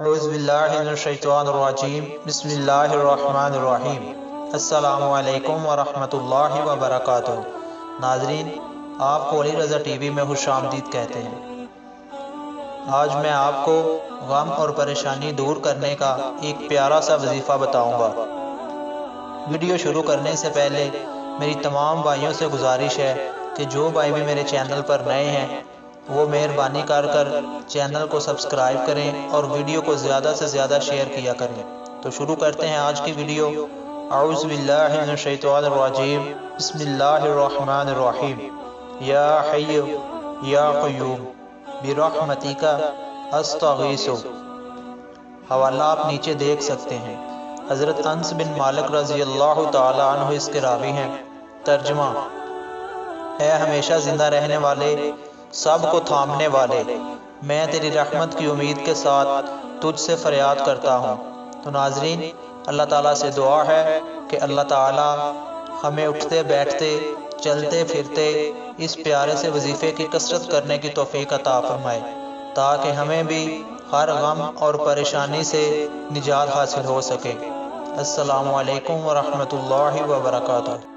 اعوذ باللہ من الشیطان الرجیم بسم اللہ الرحمن الرحیم السلام علیکم ورحمۃ اللہ وبرکاتہ۔ ناظرین، آپ کو علی رضا ٹی وی میں خوش آمدید کہتے ہیں۔ آج میں آپ کو غم اور پریشانی دور کرنے کا ایک پیارا سا وظیفہ بتاؤں گا۔ ویڈیو شروع کرنے سے پہلے میری تمام بھائیوں سے گزارش ہے کہ جو بھائی بھی میرے چینل پر نئے ہیں وہ مہربانی کر چینل کو سبسکرائب کریں اور ویڈیو کو زیادہ سے زیادہ شیئر کیا کریں۔ تو شروع کرتے ہیں آج کی ویڈیو۔ اعوذ باللہ من الشیطان الرجیم بسم اللہ الرحمن الرحیم یا حی یا قیوم برحمتک استغیث۔ حوالہ آپ نیچے دیکھ سکتے ہیں۔ حضرت انس بن مالک رضی اللہ تعالی عنہ اس کے راوی ہیں۔ ترجمہ: اے ہمیشہ زندہ رہنے والے، سب کو تھامنے والے، میں تیری رحمت کی امید کے ساتھ تجھ سے فریاد کرتا ہوں۔ تو ناظرین، اللہ تعالیٰ سے دعا ہے کہ اللہ تعالیٰ ہمیں اٹھتے بیٹھتے چلتے پھرتے اس پیارے سے وظیفے کی کثرت کرنے کی توفیق عطا فرمائے تاکہ ہمیں بھی ہر غم اور پریشانی سے نجات حاصل ہو سکے۔ السلام علیکم ورحمۃ اللہ وبرکاتہ۔